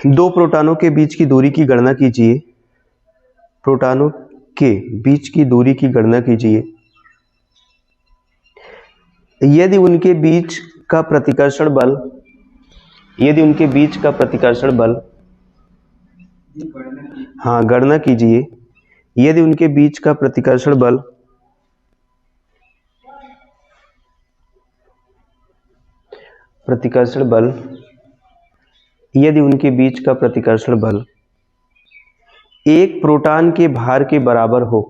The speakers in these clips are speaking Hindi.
दो प्रोटॉनों के बीच की दूरी की गणना कीजिए। प्रोटॉनों के बीच की दूरी की गणना कीजिए यदि उनके बीच का प्रतिकर्षण बल हाँ, गणना कीजिए यदि उनके बीच का प्रतिकर्षण बल यदि उनके बीच का प्रतिकर्षण बल एक प्रोटॉन के भार के बराबर हो,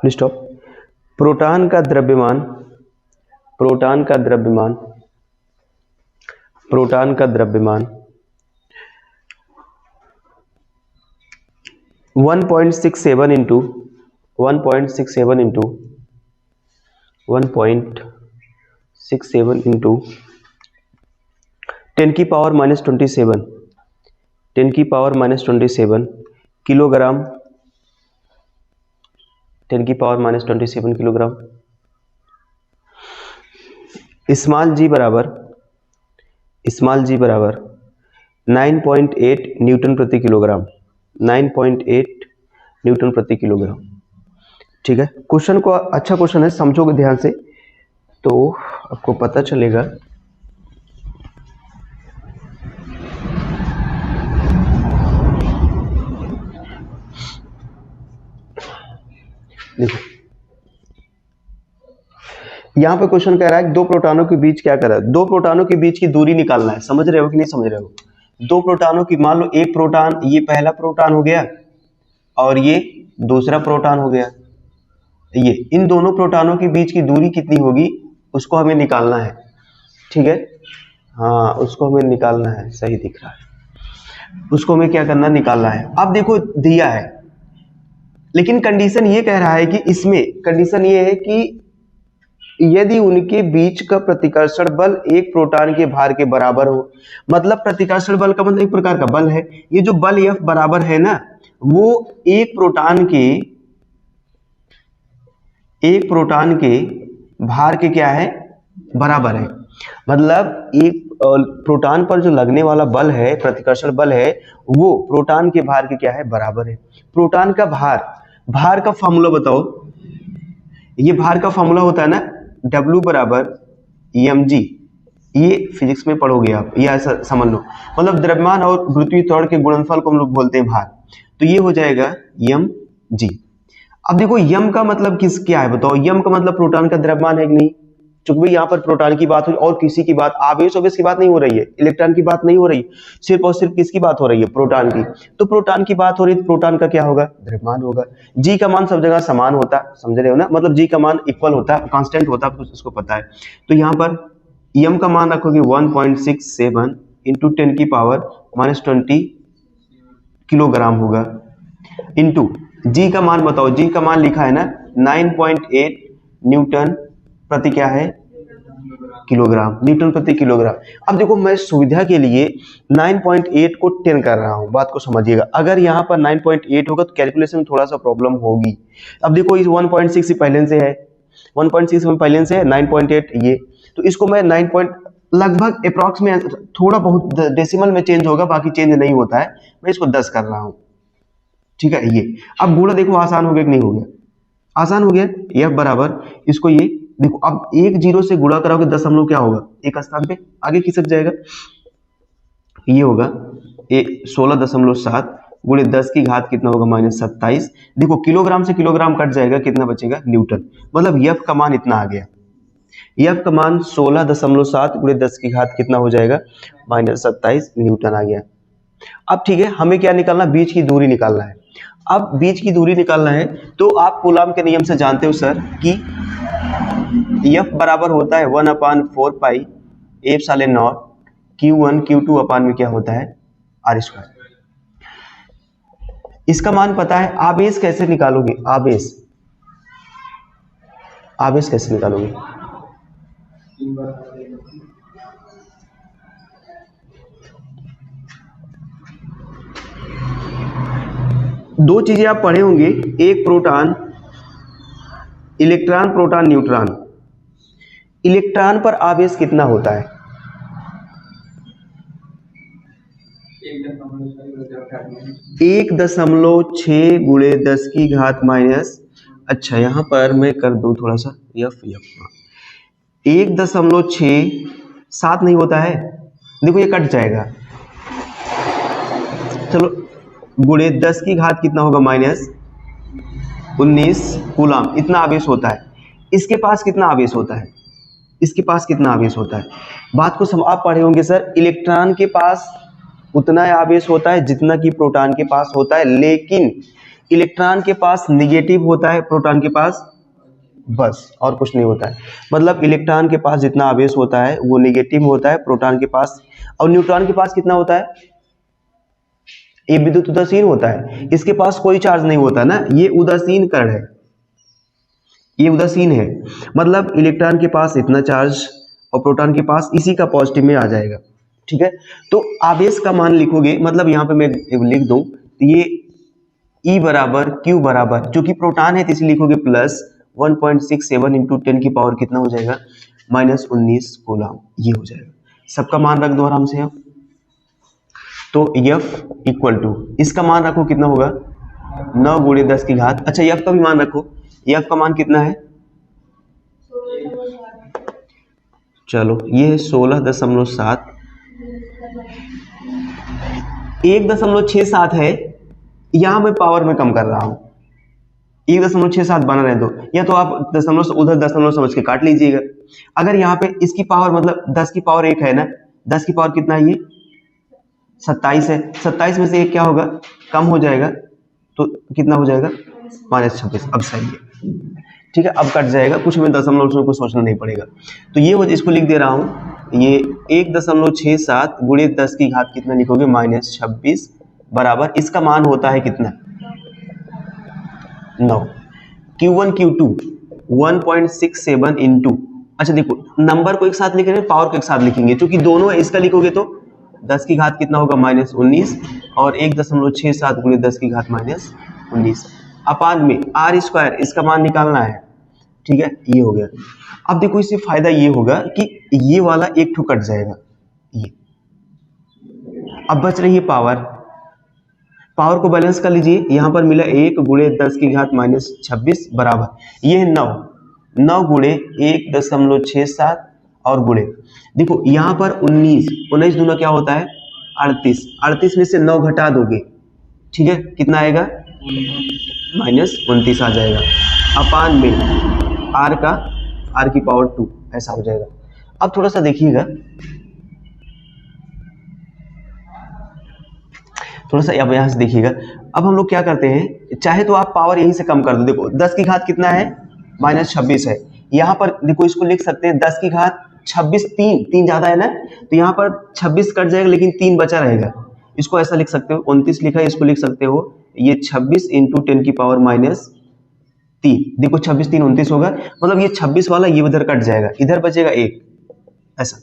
स्टॉप। प्रोटॉन का द्रव्यमान 1.67 into 10 की पावर माइनस 27 किलोग्राम, 10 की पावर माइनस 27 किलोग्राम। स्मॉल जी बराबर 9.8 न्यूटन प्रति किलोग्राम, 9.8 न्यूटन प्रति किलोग्राम। ठीक है, क्वेश्चन को अच्छा क्वेश्चन है, समझोगे ध्यान से तो आपको पता चलेगा। देखो यहां पे क्वेश्चन कह रहा है दो प्रोटॉनों के बीच क्या कर रहा है, दो प्रोटॉनों के बीच की दूरी निकालना है। समझ रहे हो कि नहीं समझ रहे हो? दो प्रोटॉनों की, मान लो एक प्रोटॉन, ये पहला प्रोटॉन हो गया और ये दूसरा प्रोटॉन हो गया, ये इन दोनों प्रोटॉनों के बीच की दूरी कितनी होगी उसको हमें निकालना है। ठीक है, हाँ उसको हमें निकालना है, सही दिख रहा है, उसको हमें क्या करना, निकालना है। अब देखो दिया है, लेकिन कंडीशन ये कह रहा है कि इसमें कंडीशन ये है कि यदि उनके बीच का प्रतिकर्षण बल एक प्रोटॉन के भार के बराबर हो। मतलब प्रतिकर्षण बल का मतलब एक प्रकार का बल है। ये जो बल F बराबर है ना, वो एक प्रोटॉन के भार के क्या है, बराबर है। मतलब एक प्रोटॉन पर जो लगने वाला बल है, प्रतिकर्षण बल है, वो प्रोटॉन के भार के क्या है, बराबर है। प्रोटॉन का भार का फॉर्मूला बताओ। ये भार का फॉर्मूला होता है ना W बराबर mg, ये फिजिक्स में पढ़ोगे आप, ये ऐसा समझ लो। मतलब द्रव्यमान और गुरुत्वीय त्वरण के गुणनफल को हम लोग बोलते हैं भार, तो ये हो जाएगा mg। अब देखो यम का मतलब क्या है बताओ, यम का मतलब प्रोटॉन का द्रव्यमान है कि नहीं? चूंकि यहाँ पर प्रोटॉन की बात हो और किसी की बात, आवेश की बात नहीं हो रही है, इलेक्ट्रॉन की बात नहीं हो रही, सिर्फ और सिर्फ किसकी बात हो रही है, प्रोटॉन की। तो प्रोटॉन की बात हो रही है, प्रोटॉन का क्या होगा, द्रव्यमान होगा। जी का मान सब जगह समान होता है, समझ रहे हो ना, मतलब जी का मान इक्वल होता है, कांस्टेंट होता है, उसको पता है। तो यहाँ पर यम का मान रखोगे 1.67 इंटू 10 की पावर माइनस 20 किलोग्राम होगा, इंटू जी का मान बताओ। जी का मान लिखा है ना 9.8 न्यूटन प्रति क्या है, किलोग्राम, न्यूटन प्रति किलोग्राम। अब देखो मैं सुविधा के लिए 9.8 को 10 कर रहा हूं, बात को समझिएगा। अगर यहाँ पर 9.8 होगा तो कैलकुलेशन में थोड़ा सा प्रॉब्लम होगी। अब देखो इस 1.6 पहले से है, 1.6 में पहले से है 9.8 ये, तो इसको मैं 9 लगभग अप्रॉक्स में, थोड़ा बहुत डेसिमल में चेंज होगा, बाकी चेंज नहीं होता है, मैं इसको 10 कर रहा हूं। ठीक है, ये अब गुणा देखो आसान हो गया कि नहीं हो गया, आसान हो गया। F बराबर इसको ये देखो, अब एक जीरो से गुणा कराओगे 10 हम लोग क्या होगा, एक स्थान पे आगे खिसक जाएगा, ये होगा 16.7 गुणे 10 की घात कितना होगा, -27। देखो किलोग्राम से किलोग्राम कट जाएगा, कितना बचेगा, न्यूटन। मतलब F का मान इतना आ गया, F का मान 16.7 गुणे 10 की घात कितना हो जाएगा, -27 न्यूटन आ गया। अब ठीक है, हमें क्या निकालना, बीच की दूरी निकालना है। अब बीच की दूरी निकालना है तो आप कूलाम के नियम से जानते हो सर कि F बराबर होता है 1/4 pi epsilon not Q1 Q2 अपान में क्या होता है, r²। इसका मान पता है। आवेश कैसे निकालोगे, आवेश कैसे निकालोगे, दो चीजें आप पढ़े होंगे, एक proton, electron, proton, neutron. Electron पर आवेश कितना होता है? 1.6 गुणे 10 की घात माइनस, अच्छा यहां पर मैं कर दूं थोड़ा सा यफ 1.6 नहीं होता है, देखो ये कट जाएगा, चलो गुणे 10 की घात कितना होगा माइनस 19 कूलम, इतना आवेश होता है। इसके पास कितना आवेश होता है? इसके पास कितना आवेश होता है? बात को आप पढ़े होंगे सर, इलेक्ट्रॉन के पास उतना आवेश होता है जितना कि प्रोटॉन के पास होता है, लेकिन इलेक्ट्रॉन के पास निगेटिव होता है, प्रोटॉन के पास बस और कुछ नहीं होता है। मतलब इलेक्ट्रॉन के पास जितना आवेश होता है वो निगेटिव होता है प्रोटॉन के पास, और न्यूट्रॉन के पास कितना होता है? ये विद्युत उदासीन होता है, इसके पास कोई चार्ज नहीं होता ना, ये उदासीन कण है, ये उदासीन है। मतलब इलेक्ट्रॉन के पास इतना चार्ज और प्रोटॉन के पास इसी का पॉजिटिव में आ जाएगा, ठीक है। तो आवेश का मान लिखोगे, मतलब यहाँ पे मैं लिख दूं तो ये E बराबर Q बराबर, जो कि प्रोटॉन है तो इसलिए लिखोगे प्लस 1.67 इंटू 10 की पावर कितना हो जाएगा माइनस 19 कूलम, ये हो जाएगा। सबका मान रख दो आराम से अब। तो F इक्वल टू, इसका मान रखो कितना होगा 9 गुणे 10 की घात, अच्छा F का भी मान रखो, F का मान कितना है? चलो ये है 16.7, 1.67 है, यहां मैं पावर में कम कर रहा हूं, 1.67 बना रहे दो, या तो आप दशमलव से उधर दशमलव समझ के काट लीजिएगा। अगर यहाँ पे इसकी पावर मतलब 10 की पावर 1 है ना, 10 की पावर कितना है ये 27 है, 27 में से 1 क्या होगा कम हो जाएगा, तो कितना हो जाएगा -26। अब सही है, ठीक है, अब कट जाएगा, कुछ में दशमलव उसमें कुछ सोचना नहीं पड़ेगा। तो ये हो, इसको लिख दे रहा हूँ, ये 1.67 गुणे 10 की घात कितना लिखोगे -26 बराबर, इसका मान होता है कितना 9। Q1 Q2 1.67 इंटू, अच्छा देखो नंबर को एक साथ लिख रहे हैं, पावर को एक साथ लिखेंगे, क्योंकि दोनों है, इसका लिखोगे तो 10 की घात कितना होगा -19 और 1.67 गुणे 10 की घात -19 अपान में आर स्क्वायर, इसका मान निकालना है, ठीक है, ये हो गया। अब देखो इससे फायदा ये होगा कि ये वाला एक ठो कट जाएगा, ये अब बच रही है पावर, पावर को बैलेंस कर लीजिए, यहां पर मिला 1 गुणे 10 की घात -26 बराबर ये है 9 गुणे 1.67 और गुणे देखो यहां पर 19 दूना क्या होता है 38 में से 9 घटा दोगे, ठीक है, कितना आएगा -29 आ जाएगा, अपान में आर की पावर 2, ऐसा हो जाएगा। अब थोड़ा सा देखिएगा, थोड़ा सा अब यहाँ से देखिएगा, अब हम लोग क्या करते हैं, चाहे तो आप पावर यहीं से कम कर दो, देखो 10 की घात कितना है -26 है, यहाँ पर देखो इसको लिख सकते हैं 10 की घात 26, 3 ज्यादा है ना, तो यहाँ पर 26 कट जाएगा लेकिन 3 बचा रहेगा, इसको ऐसा लिख सकते हो, 29 लिखा है, इसको लिख सकते हो ये 26 इंटू 10 की पावर -3, देखो 26 3 29 होगा, मतलब ये 26 वाला ये उधर कट जाएगा, इधर बचेगा 1, ऐसा,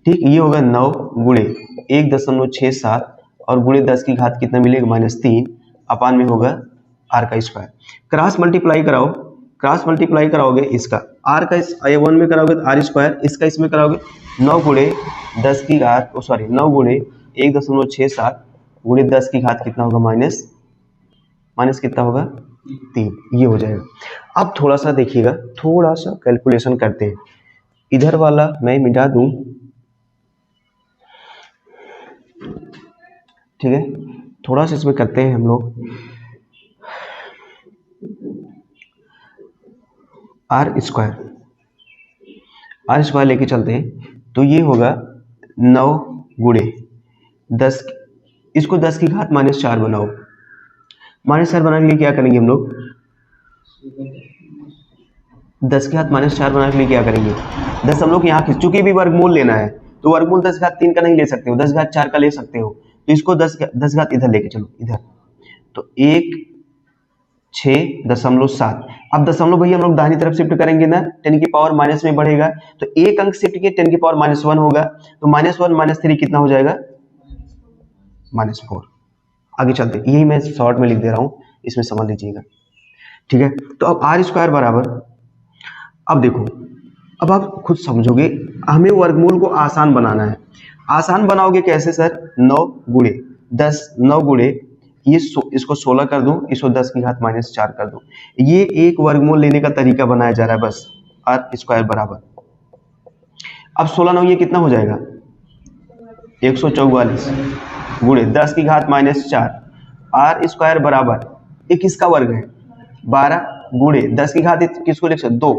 ठीक, ये होगा 9 गुणे 1.67 और गुणे 10 की घात कितना मिलेगा -3 अपान में होगा आर का स्क्वायर, क्रॉस मल्टीप्लाई कराओ, क्रॉस मल्टीप्लाई कराओगे इसका आर का 1 में कराओगे तो आर स्क्वायर, इसका इसमें कराओगे 9 गुणे 10 की घात 9 गुणे 1.67 गुणे 10 की घात कितना होगा माइनस कितना होगा 3, ये हो जाएगा। अब थोड़ा सा देखिएगा, थोड़ा सा कैलकुलेशन करते हैं, इधर वाला मैं मिटा दूं, ठीक है, थोड़ा सा इसमें करते हैं हम लोग, आर स्क्वायर लेके चलते हैं, तो ये होगा 9 गुणे 10, इसको 10 की घात -4 बनाओ, -4 बनाने के लिए क्या करेंगे हम लोग, 10 की घात -4 बनाने के लिए क्या करेंगे, 10 हम लोग यहाँ खींच, चूंकि भी वर्गमूल लेना है तो वर्गमूल 10 घात 3 का नहीं ले सकते हो, 10 घात 4 का ले सकते हो, तो इसको 10 घात इधर लेके चलो, इधर, तो 1.6.7, अब दशमलव भैया हम लोग दाहिनी तरफ शिफ्ट करेंगे ना, 10 की पावर माइनस में बढ़ेगा, तो एक अंक शिफ्ट किए 10 की पावर -1 होगा, तो -1 -3 कितना हो जाएगा -4, आगे चलते, यही मैं शॉर्ट में लिख दे रहा हूँ, इसमें समझ लीजिएगा, ठीक है। तो अब आर स्क्वायर बराबर, अब देखो, अब आप खुद समझोगे, हमें वर्गमूल को आसान बनाना है। आसान बनाओगे कैसे सर? 9 गुणे 10, 9 गुणे ये इसको 16 कर दूं, इसको 10 की घात -4 कर दूं, ये एक वर्गमूल लेने का तरीका बनाया जा रहा है बस। आर स्क्वायर बराबर, अब 16 9 ये कितना हो जाएगा? 144 गुणे 10 की घात -4। आर स्क्वायर बराबर, ये किसका वर्ग है? 12 गुणे 10 की घात किसको लिख सकते? 2,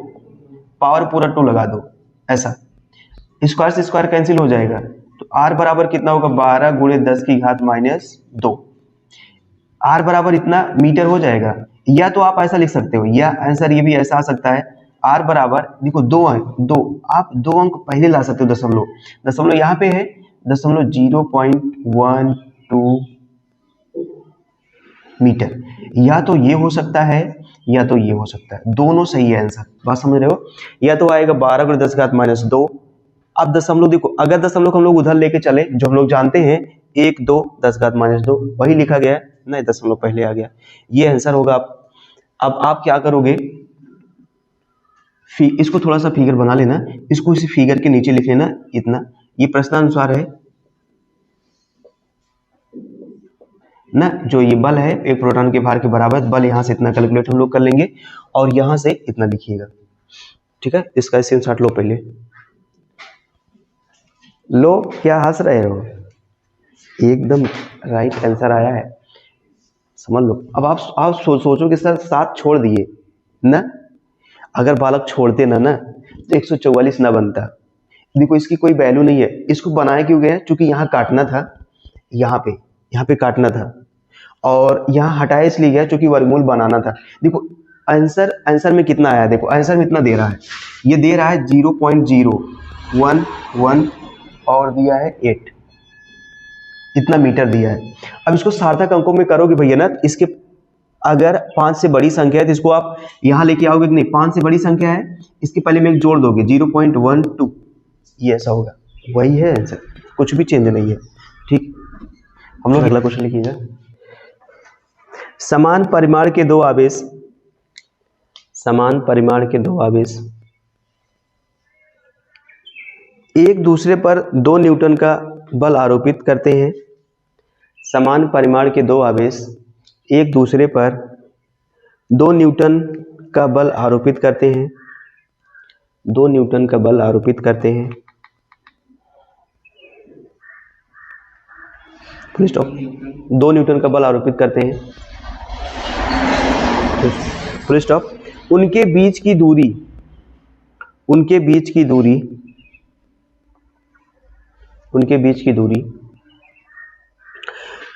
पावर पूरा 2 लगा दो, ऐसा स्क्वायर से स्क्वायर कैंसिल हो जाएगा। तो आर बराबर कितना होगा? 12 गुणे 10 की घात -2। आर बराबर इतना मीटर हो जाएगा। या तो आप ऐसा लिख सकते हो, या आंसर ये भी ऐसा आ सकता है, आर बराबर, देखो 2 अंक, 2 आप 2 अंक पहले ला सकते हो, दशमलव, दशमलव यहाँ पे है, दशमलव 0.12 मीटर। या तो ये हो सकता है, या तो ये हो सकता है, दोनों सही है आंसर। बात समझ रहे हो? या तो आएगा 12 गुणे 10 की घात -2। अब दशमलव देखो, अगर दशमलव हम लोग उधर लेके चले, जो हम लोग जानते हैं 1 2 10 की घात -2, वही लिखा गया है, नहीं दशमलव पहले आ गया, ये आंसर होगा। अब आप क्या करोगे, इसको थोड़ा सा फिगर बना लेना, इसको इसी फिगर के नीचे लिख लेना इतना, ये प्रश्नानुसार है ना, जो ये बल है एक प्रोटॉन के भार के बराबर, बल यहाँ से इतना कैलकुलेट हम लोग कर लेंगे, और यहाँ से इतना लिखिएगा, ठीक है। इसका स्क्रीनशॉट लो पहले, लो, क्या हंस रहे हो? एकदम राइट आंसर आया है, समझ लो। अब आप सोचो कि सर 7 छोड़ दिए ना, अगर बालक छोड़ते ना तो 144 ना बनता। देखो इसकी कोई वैल्यू नहीं है, इसको बनाया क्यों गया? क्योंकि यहाँ काटना था, यहाँ पे काटना था, और यहाँ हटाया इसलिए गया क्योंकि वर्गमूल बनाना था। देखो आंसर में कितना आया, देखो आंसर में इतना दे रहा है, ये दे रहा है 0.011 और दिया है 8, इतना मीटर दिया है। अब इसको सार्थक अंकों में करोगे भैया ना, इसके अगर 5 से बड़ी संख्या है तो इसको आप यहाँ लेके आओगे कि नहीं, 5 से बड़ी संख्या है, इसके पहले में एक जोड़ दोगे 0.12, ये ऐसा होगा, वही है आंसर, कुछ भी चेंज नहीं है, ठीक। हम लोग अगला क्वेश्चन लिखिएगा। समान परिमाण के दो आवेश, समान परिमाण के दो आवेश एक दूसरे पर 2 न्यूटन का बल आरोपित करते हैं। समान परिमाण के दो आवेश एक दूसरे पर 2 न्यूटन का बल आरोपित करते हैं, 2 न्यूटन का बल आरोपित करते हैं, फुल स्टॉप, 2 न्यूटन का बल आरोपित करते हैं, फुल स्टॉप। उनके बीच की दूरी, उनके बीच की दूरी, उनके बीच की दूरी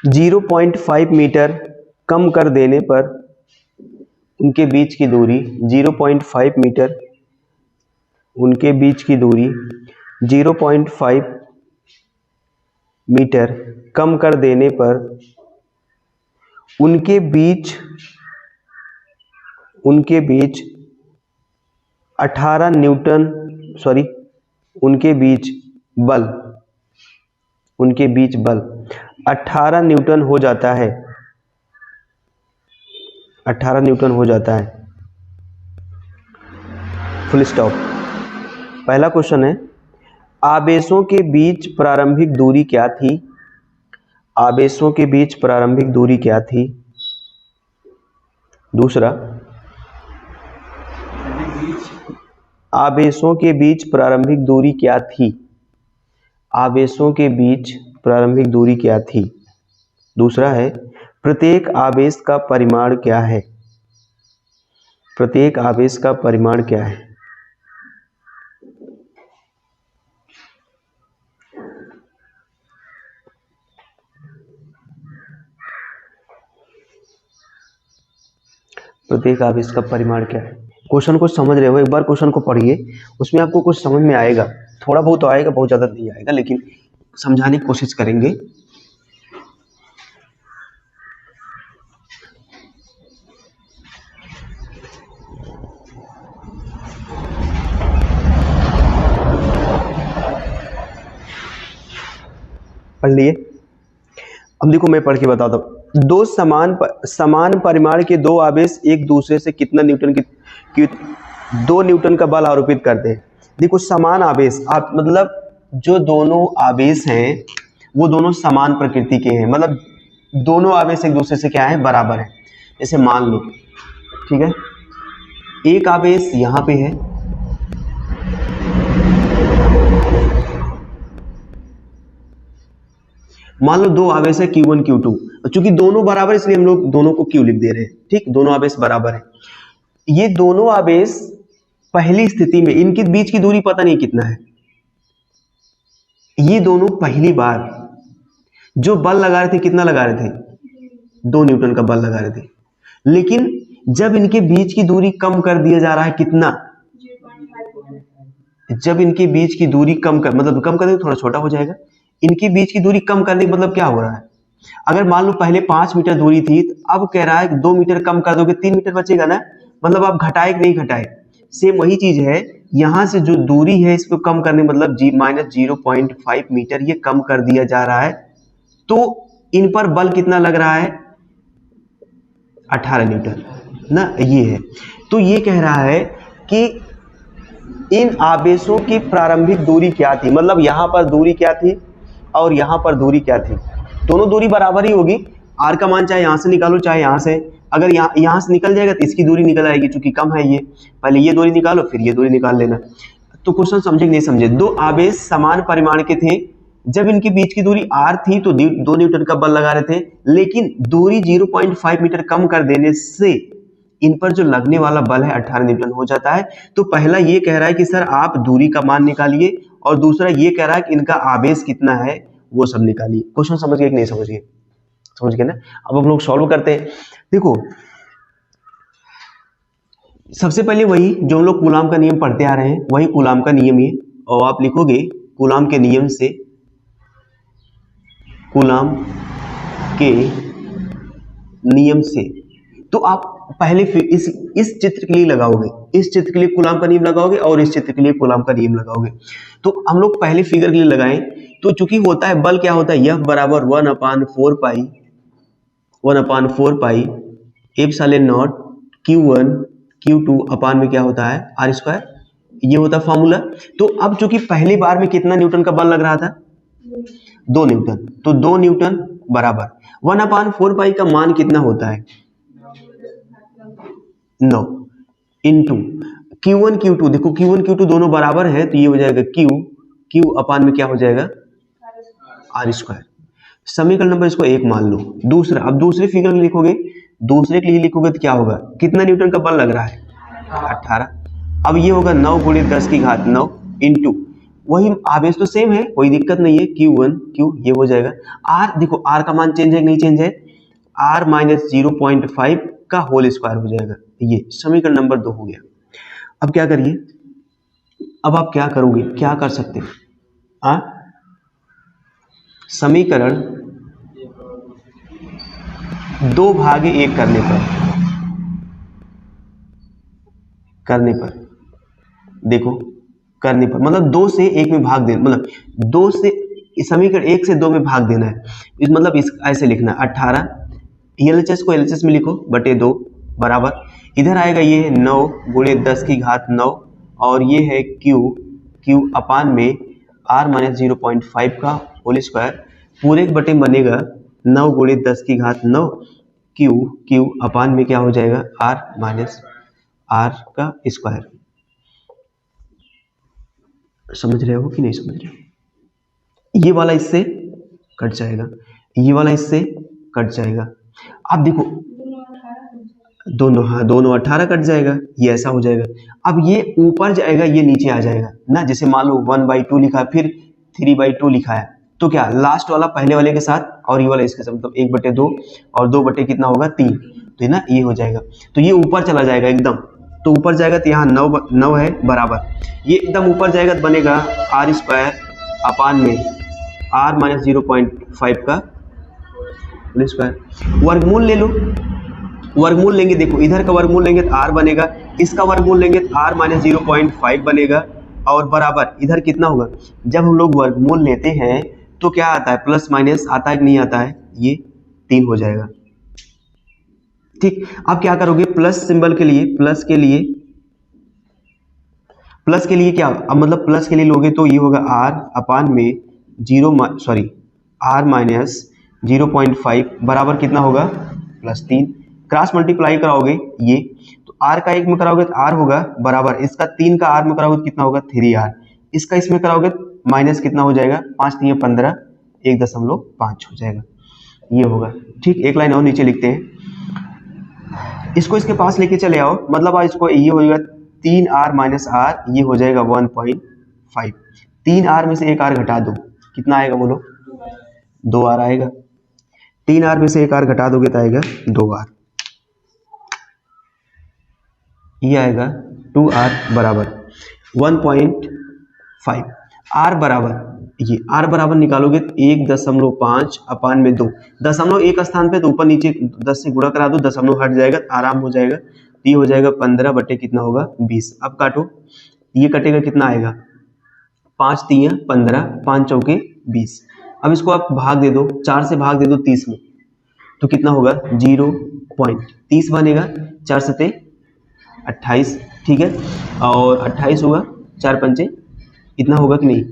0.5 मीटर कम कर देने पर, उनके बीच की दूरी 0.5 मीटर, उनके बीच की दूरी 0.5 मीटर कम कर देने पर उनके बीच 18 न्यूटन, उनके बीच बल, उनके बीच बल 18 न्यूटन हो जाता है, 18 न्यूटन हो जाता है, फुल स्टॉप। पहला क्वेश्चन है, आवेशों के बीच प्रारंभिक दूरी क्या थी? आवेशों के बीच प्रारंभिक दूरी क्या थी? दूसरा, आवेशों के बीच प्रारंभिक दूरी क्या थी? आवेशों के बीच प्रारंभिक दूरी क्या थी? दूसरा है, प्रत्येक आवेश का परिमाण क्या है? प्रत्येक आवेश का परिमाण क्या है? प्रत्येक आवेश का परिमाण क्या है? क्वेश्चन को समझ रहे हो? एक बार क्वेश्चन को पढ़िए, उसमें आपको कुछ समझ में आएगा, थोड़ा बहुत तो आएगा, बहुत ज़्यादा नहीं आएगा, लेकिन समझाने की कोशिश करेंगे। पढ़ लिए? अब देखो मैं पढ़ के बताता हूँ, दो समान परिमाण के दो आवेश एक दूसरे से कितना न्यूटन की 2 न्यूटन का बल आरोपित करते हैं। देखो समान आवेश आप मतलब जो दोनों आवेश हैं वो दोनों समान प्रकृति के हैं, मतलब दोनों आवेश एक दूसरे से क्या है, बराबर है। जैसे मान लो, ठीक है, एक आवेश यहाँ पे है, मान लो दो आवेश है Q1 Q2, चूंकि दोनों बराबर इसलिए हम लोग दोनों को Q लिख दे रहे हैं, ठीक, दोनों आवेश बराबर है। ये दोनों आवेश पहली स्थिति में इनके बीच की दूरी पता नहीं कितना है, ये दोनों पहली बार जो बल लगा रहे थे कितना लगा रहे थे, 2 न्यूटन का बल लगा रहे थे, लेकिन जब इनके बीच की दूरी कम कर दिया जा रहा है कितना, जब इनके बीच की दूरी कम कर मतलब कम कर दे थोड़ा छोटा हो जाएगा, इनके बीच की दूरी कम करने का मतलब क्या हो रहा है, अगर मान लो पहले 5 मीटर दूरी थी तो अब कह रहा है 2 मीटर कम कर दोगे 3 मीटर बचेगा ना, मतलब आप घटाए कि नहीं घटाए। सेम वही चीज है, यहां से जो दूरी है इसको कम करने मतलब -0.5 मीटर ये कम कर दिया जा रहा है, तो इन पर बल कितना लग रहा है, 18 न्यूटन ना, ये है। तो ये कह रहा है कि इन आवेशों की प्रारंभिक दूरी क्या थी, मतलब यहां पर दूरी क्या थी और यहां पर दूरी क्या थी, दोनों दूरी बराबर ही होगी। आर का मान चाहे यहां से निकालो चाहे यहां से, अगर यहां से निकल जाएगा तो इसकी दूरी निकल आएगी, चूंकि कम है ये, पहले ये दूरी निकालो फिर ये दूरी निकाल लेना। तो क्वेश्चन समझे कि नहीं समझे, दो आवेश समान परिमाण के थे, जब इनके बीच की दूरी r थी तो 2 न्यूटन का बल लगा रहे थे, लेकिन दूरी 0.5 मीटर कम कर देने से इन पर जो लगने वाला बल है 18 न्यूटन हो जाता है। तो पहला ये कह रहा है कि सर आप दूरी का मान निकालिए, और दूसरा ये कह रहा है कि इनका आवेश कितना है वो सब निकालिए। क्वेश्चन समझ गए कि नहीं समझ गए, समझ गए ना। अब हम लोग सॉल्व करते हैं। देखो सबसे पहले वही जो हम लोग कूलाम का नियम पढ़ते आ रहे हैं वही कूलाम का नियम ही है, और आप लिखोगे कूलाम के नियम से, कूलाम के नियम से, तो आप पहले इस चित्र के लिए लगाओगे, इस चित्र के लिए कूलाम का नियम लगाओगे और इस चित्र के लिए कूलाम का नियम लगाओगे। तो हम लोग पहले फिगर के लिए लगाएं, तो चूंकि होता है बल क्या होता है, F बराबर 1/4 pi epsilon not Q1 Q2 अपान में क्या होता है R स्क्वायर, ये होता है फॉर्मूला। तो अब चूंकि पहली बार में कितना न्यूटन का बल लग रहा था, 2 न्यूटन, तो 2 न्यूटन बराबर 1/4 पाई का मान कितना होता है 9 इंटू Q1 Q2, देखो Q1 Q2 दोनों बराबर है तो ये हो जाएगा Q अपान में क्या हो जाएगा R स्क्वायर। समीकरण नंबर इसको 1 मान लो। दूसरा, अब दूसरे फिगर में लिखोगे, दूसरे के लिए लिखोगे तो क्या होगा, कितना न्यूटन का बल लग रहा है 18। अब ये होगा 9 × 10 की घात 9 इंटू, वही आवेश तो सेम है कोई दिक्कत नहीं है, Q1 Q, ये हो जाएगा R, देखो R का मान चेंज है कि नहीं चेंज है, R - 0.5 का होल स्क्वायर हो जाएगा। ये समीकरण नंबर 2 हो गया। अब क्या करिए, अब आप क्या करोगे, क्या कर सकते हैं, समीकरण 2/1 करने पर देखो, करने पर मतलब 2 से 1 में भाग देना, मतलब 2 से समीकरण 1 से 2 में भाग देना है, इस मतलब इस ऐसे लिखना 18, LHS को LHS में लिखो बटे 2 बराबर, इधर आएगा ये है 9 × 10 की घात 9 और ये है Q अपान में R - 0.5 का होल स्क्वायर, पूरे बटे बनेगा 9 × 10 की घात 9 Q अपान में क्या हो जाएगा R - का स्क्वायर। समझ रहे हो कि नहीं समझ रहे हो, ये वाला इससे कट जाएगा, ये वाला इससे कट जाएगा। अब देखो दोनों, हाँ दोनों 18 कट जाएगा, ये ऐसा हो जाएगा। अब ये ऊपर जाएगा ये नीचे आ जाएगा ना, जैसे मान लो 1/2 लिखा है फिर 3/2 लिखा है, तो क्या लास्ट वाला पहले वाले के साथ और ये वाला इसके साथ, मतलब 1/2 और 2 बटे कितना होगा 3, तो ना ये हो जाएगा, तो ये ऊपर चला जाएगा एकदम, तो ऊपर जाएगा तो यहाँ 9 है बराबर, ये एकदम ऊपर जाएगा तो बनेगा R स्क्वायर अपान में R - 0.5 का होल स्क्वायर। वर्गमूल ले लो, वर्गमूल लेंगे, देखो इधर का वर्गमूल लेंगे तो R बनेगा, इसका वर्गमूल लेंगे तो R - 0.5 बनेगा, और बराबर इधर कितना होगा, जब हम लोग वर्गमूल लेते हैं तो क्या आता है प्लस माइनस आता है कि नहीं आता है, ये 3 हो जाएगा, ठीक, अब क्या करोगे, प्लस सिंबल के लिए, प्लस के लिए क्या, अब मतलब प्लस के लिए लोगे तो ये होगा r अपान में r माइनस 0.5 बराबर कितना होगा, +3। क्रॉस मल्टीप्लाई कराओगे ये, तो r का 1 में कराओगे तो r होगा बराबर, इसका 3 का r में कराओगे तो कितना होगा 3r, इसका इसमें कराओगे माइनस कितना हो जाएगा, 5 3 15, 1.5 हो जाएगा, ये होगा। ठीक, एक लाइन और नीचे लिखते हैं, इसको इसके पास लेके चले आओ, मतलब इसको ये हो जाएगा 3r माइनस r, ये हो जाएगा 1.5। 3r में से एक r घटा दो, कितना आएगा बोलो, 2r आएगा। 3r में से एक r घटा दोगे तो आएगा 2r, ये आएगा 2r बराबर 1.5। r बराबर, ये r बराबर निकालोगे 1.5 अपान में 2, दशमलव एक स्थान पे तो ऊपर नीचे 10 से गुणा करा दो, दशमलव हट जाएगा, आराम हो जाएगा, ये हो जाएगा 15 बटे कितना होगा 20। अब काटो, ये कटेगा कितना आएगा, 5 3 15, 5 चौके 20। अब इसको आप भाग दे दो, 4 से भाग दे दो 30 में, तो कितना होगा 0.30 बनेगा, 4 सते 28, ठीक है, और 28 होगा, 4 पंचे इतना होगा कि नहीं,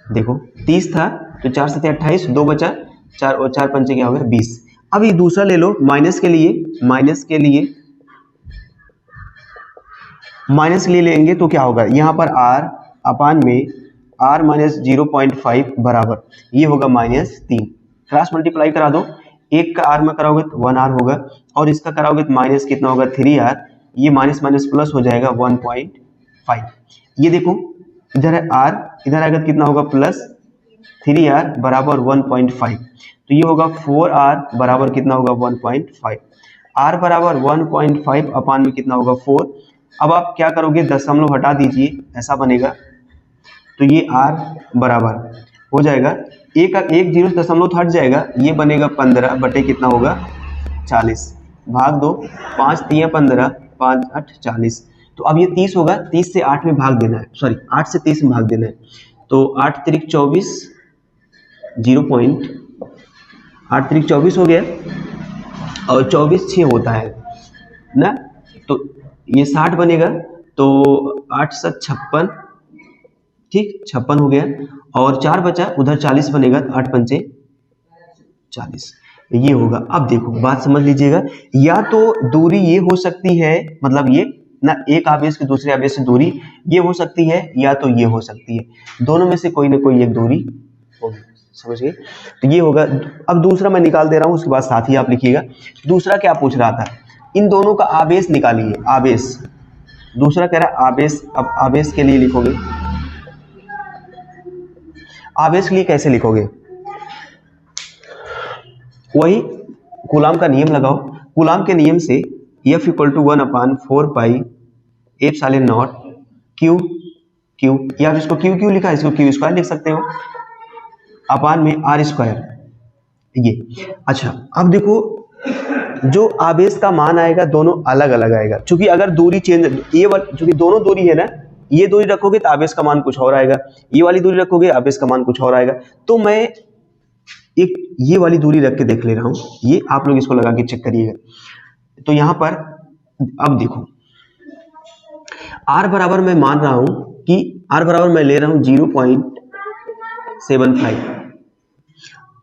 देखो 30 था तो 4 सते 28, 2 बचा 4 और 4 पंचे क्या होगा 20। अब ये दूसरा ले लो, माइनस के लिए लेंगे तो क्या होगा, यहाँ पर r अपान में r माइनस 0.5 बराबर, ये होगा -3। क्रॉस मल्टीप्लाई करा दो, एक का r में कराओगे तो 1r होगा, और इसका कराओगे तो माइनस कितना होगा 3r, ये माइनस माइनस प्लस हो जाएगा 1.5। ये देखो इधर है r, इधर आएगा तो कितना होगा प्लस 3r बराबर 1.5, तो ये होगा 4r बराबर कितना होगा 1.5। r बराबर 1.5 अपान में कितना होगा 4। अब आप क्या करोगे, दशमलव हटा दीजिए, ऐसा बनेगा, तो ये r बराबर हो जाएगा, एक जीरो दशमलव हट जाएगा, ये बनेगा 15 बटे कितना होगा 40, भाग दो, 5 3 15, 5 8 40। तो अब ये 30 होगा, 30 से 8 में भाग देना है, सॉरी 8 से 30 में भाग देना है, तो 8 त्रिक 24, 8 त्रिक 24 हो गया, और 24 6 होता है ना, तो ये 60 बनेगा, तो 8 7 56, ठीक 56 हो गया, और 4 बचा, उधर 40 बनेगा, 8 पंचे 40, ये होगा। अब देखो बात समझ लीजिएगा, या तो दूरी ये हो सकती है, मतलब ये ना एक आवेश के दूसरे आवेश से दूरी ये हो सकती है, या तो ये हो सकती है, दोनों में से कोई ना कोई एक दूरी होगी, समझ गए, तो ये होगा। अब दूसरा मैं निकाल दे रहा हूं, उसके बाद साथ ही आप लिखिएगा। दूसरा क्या पूछ रहा था, इन दोनों का आवेश निकालिए, आवेश, दूसरा कह रहा है आवेश। अब आवेश के लिए लिखोगे, आवेश के लिए कैसे लिखोगे, वही कूलाम का नियम लगाओ। कूलाम के नियम से F = 1/4 pi epsilon not Q, या आप इसको क्यू लिखा है, इसको क्यू स्क्वायर लिख सकते हो, अपान में r स्क्वायर, ये। अच्छा अब देखो, जो आवेश का मान आएगा दोनों अलग अलग आएगा, क्योंकि अगर दूरी चेंज, ये चूंकि दोनों दूरी है ना, ये दूरी रखोगे तो आवेश का मान कुछ और आएगा, ये वाली दूरी रखोगे आवेश का मान कुछ और आएगा। तो मैं एक ये वाली दूरी रख के देख ले रहा हूं, ये आप लोग इसको लगा के चेक करिएगा। तो यहां पर अब देखो, r बराबर मैं मान रहा हूं कि r बराबर मैं ले रहा हूं 0.75।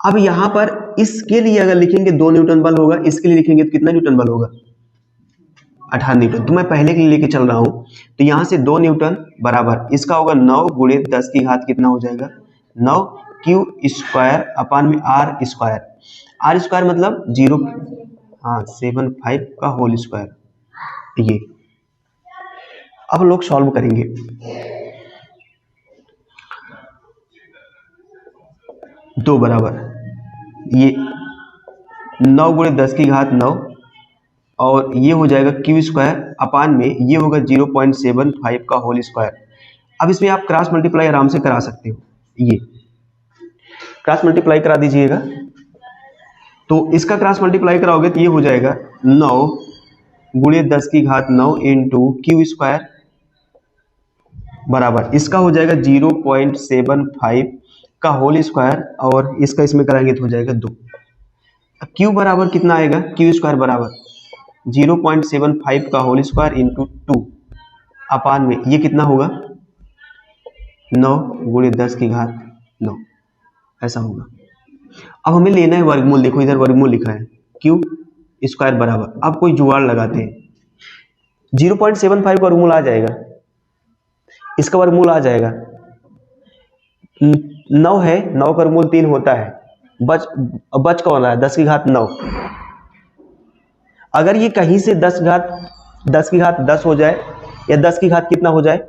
अब यहां पर इसके लिए अगर लिखेंगे 2 न्यूटन बल होगा, इसके लिए लिखेंगे तो कितना न्यूटन बल होगा, 18 न्यूटन। तो मैं पहले के लिए लेके चल रहा हूं, तो यहां से 2 न्यूटन बराबर इसका होगा 9 × 10 की घात कितना हो जाएगा 9 क्यू स्क्वायर अपान में r स्क्वायर। r स्क्वायर मतलब 0.75 का होल स्क्वायर, ये। अब लोग सॉल्व करेंगे, दो बराबर ये 9 × 10 की घात 9, और ये हो जाएगा क्यू स्क्वायर अपान में ये होगा 0.75 का होल स्क्वायर। अब इसमें आप क्रॉस मल्टीप्लाई आराम से करा सकते हो, ये क्रॉस मल्टीप्लाई करा दीजिएगा। तो इसका क्रॉस मल्टीप्लाई कराओगे तो ये हो जाएगा 9 × 10 की घात 9 इंटू क्यू स्क्वायर बराबर इसका हो जाएगा 0.75 का होल स्क्वायर, और इसका इसमें कराएंगे तो हो जाएगा 2। क्यू बराबर कितना आएगा, क्यू स्क्वायर बराबर 0.75 का होल स्क्वायर इंटू 2 अपान में ये कितना होगा 9 गुणे 10 की घात 9, ऐसा होगा। अब हमें लेना है वर्गमूल, देखो इधर वर्गमूल लिखा है क्यू स्क्वायर बराबर, अब कोई जुगाड़ लगाते हैं 0.75 का वर्गमूल आ जाएगा, इसका वर्गमूल आ जाएगा 9 है, 9 का वर्गमूल 3 होता है, बच कौन रहा है 10 की घात 9। अगर ये कहीं से 10 की घात 10 हो जाए या 10 की घात कितना हो जाए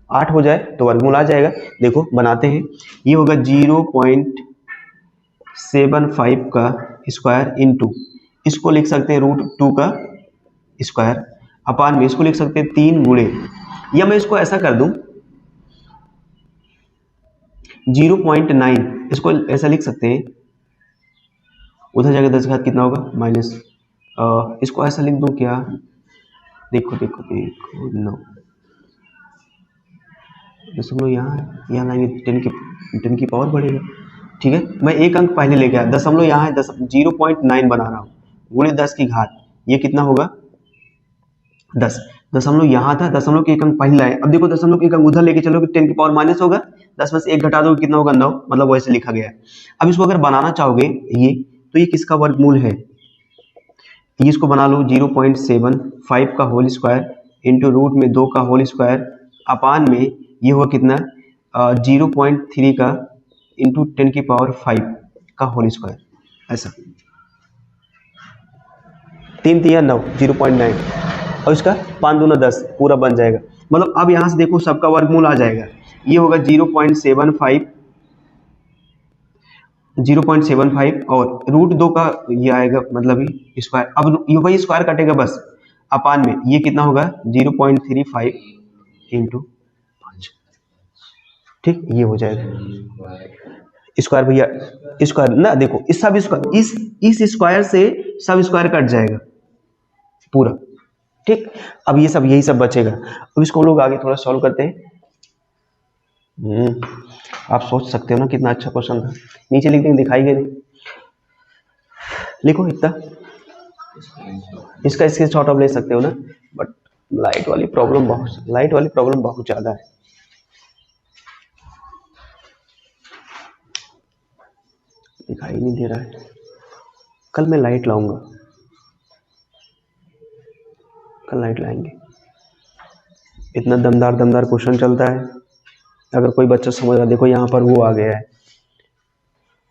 8 हो जाए तो वर्गमूल आ जाएगा। देखो बनाते हैं, ये होगा 0.75 का स्क्वायर इंटू, इसको लिख सकते हैं √2 का स्क्वायर अपान में इसको लिख सकते हैं 3 गुणे, या मैं इसको ऐसा कर दूं 0.9, इसको ऐसा लिख सकते हैं, उधर जाकर 10 घात कितना होगा माइनस, इसको ऐसा लिख दूं क्या, देखो 9 दशमलव यहाँ लाएंगे 10 की पावर बढ़ेगा, ठीक है। मैं एक अंक पहले लेके आया, दशमलव यहाँ है 0.9 बना रहा हूँ गुणे 10 की घात, ये कितना होगा 10, दशमलव यहाँ था, दशमलव के एक अंक पहले लाए, अब देखो दशमलव के एक अंक उधर लेके चलोगे 10 की पावर माइनस होगा, 10 में से 1 घटा दोगे कितना होगा 9, मतलब वैसे लिखा गया है। अब इसको अगर बनाना चाहोगे ये, तो ये किसका वर्गमूल है, ये इसको बना लो 0.75 का होल स्क्वायर इंटू रूट में 2 का होल स्क्वायर अपान में ये हुआ कितना 0.3 का इंटू 10 की पावर 5 का होल स्क्वायर, ऐसा 3 3 9 0.9 और इसका 5 दूना 10 पूरा बन जाएगा। मतलब अब यहाँ से देखो सबका वर्गमूल आ जाएगा, ये होगा 0.75 और √2 का ये आएगा मतलब ही स्क्वायर, अब ये वही स्क्वायर कटेगा बस अपान में ये कितना होगा 0.35 इंटू 5, ठीक ये हो जाएगा स्क्वायर भैया, स्क्वायर ना देखो इस सब स्क्वायर इस स्क्वायर से सब स्क्वायर कट जाएगा पूरा, ठीक। अब ये सब यही सब बचेगा, अब इसको लोग आगे थोड़ा सॉल्व करते हैं। आप सोच सकते हो ना कितना अच्छा क्वेश्चन था, नीचे लिख देंगे दिखाई गई नहीं, लिखो इतना, इसका स्क्रीनशॉट आप ले सकते हो ना, बट लाइट वाली प्रॉब्लम बहुत ज्यादा है। दिखाई नहीं दे रहा है, कल मैं लाइट लाऊंगा, कल लाइट लाएंगे, इतना दमदार क्वेश्चन चलता है, अगर कोई बच्चा समझ रहा, देखो यहाँ पर वो आ गया है,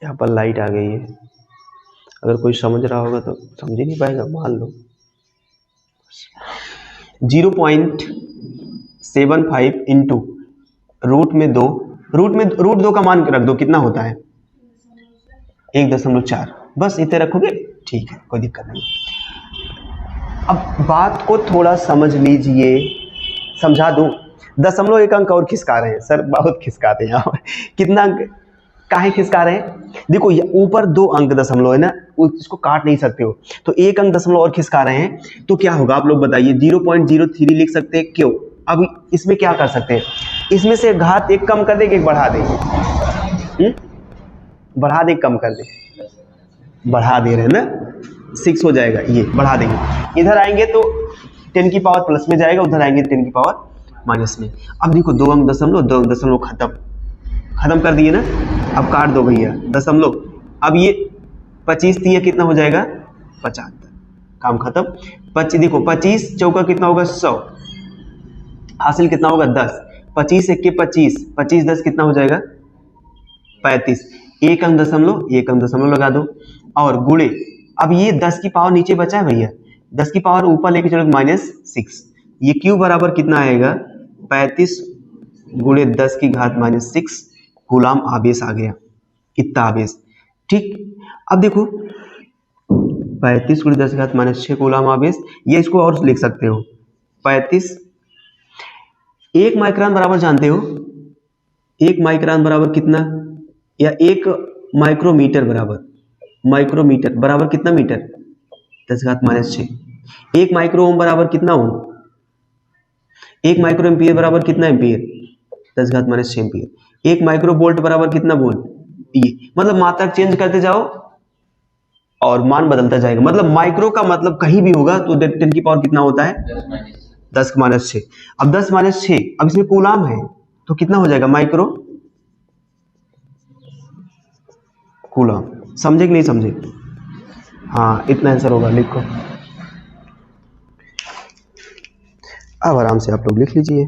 यहाँ पर लाइट आ गई है, अगर कोई समझ रहा होगा तो समझ ही नहीं पाएगा, मान लो 0.75 इंटू रूट में 2 का मान रख दो कितना होता है 1.4, बस इतने रखोगे ठीक है, कोई दिक्कत नहीं। अब बात को थोड़ा समझ लीजिए, समझा दूं, 0.1 अंक और खिसका रहे हैं सर, बहुत खिसकाते हैं यहाँ कितना अंक काहे खिसका रहे हैं, देखो ऊपर 2 अंक दशमलव है ना, इसको काट नहीं सकते हो, तो 1 अंक दशमलव और खिसका रहे हैं, तो क्या होगा आप लोग बताइए, 0.03 लिख सकते हैं, क्यों। अब इसमें क्या कर सकते हैं, इसमें से घात 1 कम कर दे, 1 बढ़ा दे, बढ़ा दे कम कर दे, बढ़ा दे रहे हैं ना, 6 हो जाएगा, ये बढ़ा देंगे, इधर आएंगे तो 10 की पावर प्लस में जाएगा, उधर आएंगे 10 की पावर माइनस में। अब देखो 2 अंक दशमलव खत्म कर दिए ना, अब काट दो भैया दशमलव, अब ये 25 दिया कितना हो जाएगा 75, काम खत्म। 25 देखो 25 चौका कितना होगा 100, हासिल कितना होगा 10, 25 1 25, 25 10 कितना हो जाएगा 35, 1 अंक दशमलव लगा दो और गुणे, अब ये 10 की पावर नीचे बचा है भैया, 10 की पावर ऊपर लेके चलो -6, ये क्यू बराबर कितना आएगा 35 गुणे 10 की घात -6 कूलाम आवेश आ गया, इतना आवेश, ठीक। अब देखो 35 गुणे 10 की घात -6 कूलाम आवेश, ये इसको और लिख सकते हो 35, 1 माइक्रोन बराबर जानते हो, 1 माइक्रोन बराबर कितना, या 1 माइक्रोमीटर बराबर कितना मीटर 10 घात -6, 1 माइक्रो ओम बराबर कितना ओम, 1 माइक्रो एम्पियर बराबर कितना एम्पियर 10 घात -6 एम्पियर, 1 माइक्रो वोल्ट बराबर कितना वोल्ट, ये मतलब मात्रक चेंज करते जाओ और मान बदलता जाएगा। मतलब माइक्रो का मतलब कहीं भी होगा तो 10 की पावर कितना होता है, 10⁻6। अब 10⁻6, अब इसमें कूलाम है तो कितना हो जाएगा माइक्रो कूलाम। समझे कि नहीं समझे? हाँ, इतना आंसर होगा, लिखो। अब आराम से आप लोग लिख लीजिए।